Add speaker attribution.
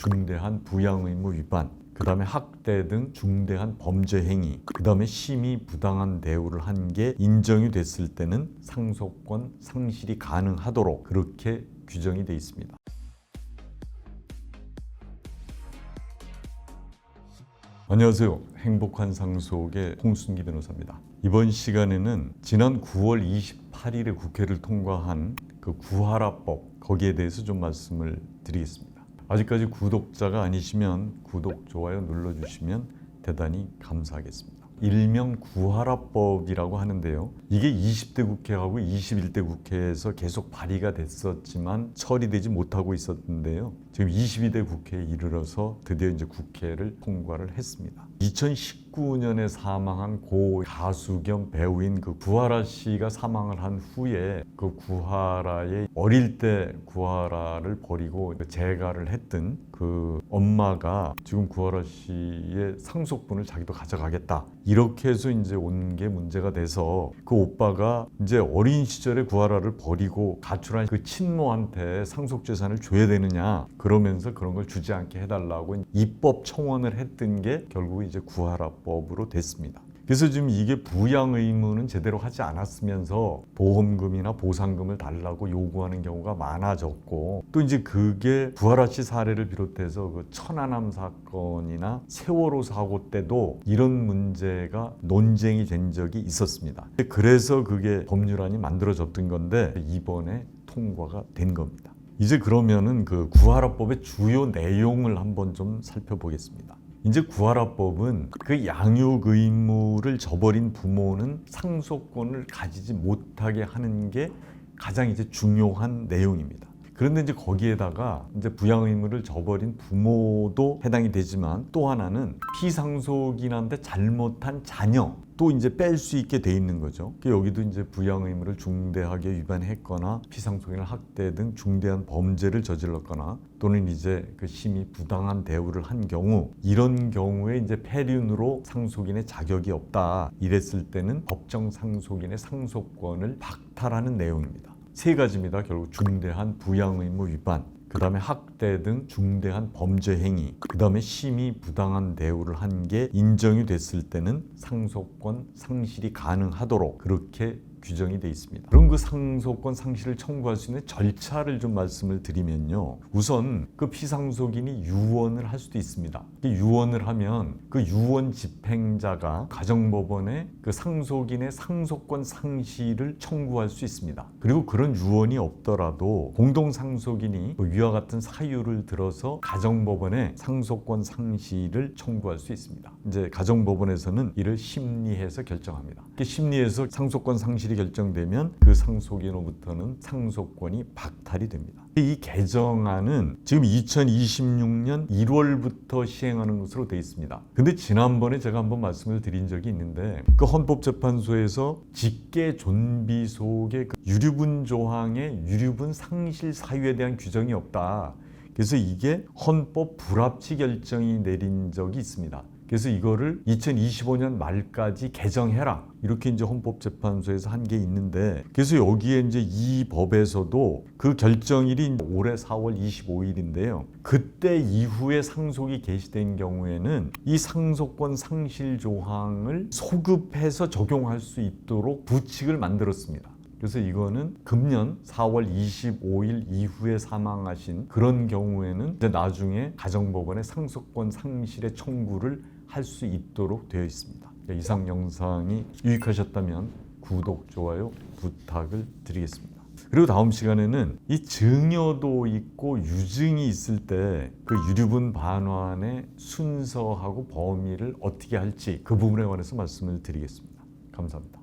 Speaker 1: 중대한 부양의무 위반, 그 다음에 학대 등 중대한 범죄 행위, 그 다음에 심히 부당한 대우를 한 게 인정이 됐을 때는 상속권 상실이 가능하도록 그렇게 규정이 되어 있습니다. 안녕하세요. 행복한 상속의 홍순기 변호사입니다. 이번 시간에는 지난 9월 28일에 국회를 통과한 그 구하라법, 거기에 대해서 좀 말씀을 드리겠습니다. 아직까지 구독자가 아니시면 구독, 좋아요 눌러주시면 대단히 감사하겠습니다. 일명 구하라법이라고 하는데요. 이게 20대 국회하고 21대 국회에서 계속 발의가 됐었지만 처리되지 못하고 있었는데요. 지금 22대 국회에 이르러서 드디어 이제 국회를 통과를 했습니다. 2019년에 사망한 고 가수 겸 배우인 그 구하라 씨가 사망을 한 후에 그 구하라의 어릴 때 구하라를 버리고 재가를 했던 그 엄마가 지금 구하라 씨의 상속분을 자기도 가져가겠다. 이렇게 해서 이제 온 게 문제가 돼서 그 오빠가 이제 어린 시절에 구하라를 버리고 가출한 그 친모한테 상속재산을 줘야 되느냐, 그러면서 그런 걸 주지 않게 해달라고 입법 청원을 했던 게 결국 이제 구하라법으로 됐습니다. 그래서 지금 이게 부양 의무는 제대로 하지 않았으면서 보험금이나 보상금을 달라고 요구하는 경우가 많아졌고, 또 이제 그게 구하라 씨 사례를 비롯해서 그 천안함 사건이나 세월호 사고 때도 이런 문제가 논쟁이 된 적이 있었습니다. 그래서 그게 법률안이 만들어졌던 건데 이번에 통과가 된 겁니다. 이제 그러면은 그 구하라법의 주요 내용을 한번 좀 살펴보겠습니다. 이제 구하라법은 그 양육 의무를 저버린 부모는 상속권을 가지지 못하게 하는 게 가장 이제 중요한 내용입니다. 그런데 이제 거기에다가 이제 부양 의무를 저버린 부모도 해당이 되지만 또 하나는 피상속인 한테 잘못한 자녀 또 이제 뺄 수 있게 돼 있는 거죠. 여기도 이제 부양 의무를 중대하게 위반했거나 피상속인을 학대 등 중대한 범죄를 저질렀거나 또는 이제 그 심히 부당한 대우를 한 경우, 이런 경우에 이제 폐륜으로 상속인의 자격이 없다 이랬을 때는 법정 상속인의 상속권을 박탈하는 내용입니다. 세 가지입니다. 결국 중대한 부양 의무 위반, 그 다음에 학대 등 중대한 범죄 행위, 그 다음에 심히 부당한 대우를 한 게 인정이 됐을 때는 상속권 상실이 가능하도록 그렇게 규정이 되어 있습니다. 그럼 그 상속권 상실을 청구할 수 있는 절차를 좀 말씀을 드리면요. 우선 그 피상속인이 유언을 할 수도 있습니다. 유언을 하면 그 유언 집행자가 가정법원에 그 상속인의 상속권 상실을 청구할 수 있습니다. 그리고 그런 유언이 없더라도 공동상속인이 위와 같은 사유를 들어서 가정법원에 상속권 상실을 청구할 수 있습니다. 이제 가정법원에서는 이를 심리해서 결정합니다. 심리해서 상속권 상실이 결정되면 그 상속인으로부터는 상속권이 박탈이 됩니다. 이 개정안은 지금 2026년 1월부터 시행하는 것으로 되어 있습니다. 근데 지난번에 제가 한번 말씀을 드린 적이 있는데 그 헌법재판소에서 직계 존비 속의 그 유류분 조항의 유류분 상실 사유에 대한 규정이 없다. 그래서 이게 헌법 불합치 결정이 내린 적이 있습니다. 그래서 이거를 2025년 말까지 개정해라. 이렇게 이제 헌법재판소에서 한 게 있는데, 그래서 여기에 이제 이 법에서도 그 결정일이 올해 4월 25일인데요. 그때 이후에 상속이 개시된 경우에는 이 상속권 상실 조항을 소급해서 적용할 수 있도록 부칙을 만들었습니다. 그래서 이거는 금년 4월 25일 이후에 사망하신 그런 경우에는 이제 나중에 가정법원에 상속권 상실의 청구를 할 수 있도록 되어 있습니다. 이상 영상이 유익하셨다면 구독, 좋아요 부탁을 드리겠습니다. 그리고 다음 시간에는 이 증여도 있고 유증이 있을 때 그 유류분 반환의 순서하고 범위를 어떻게 할지 그 부분에 관해서 말씀을 드리겠습니다. 감사합니다.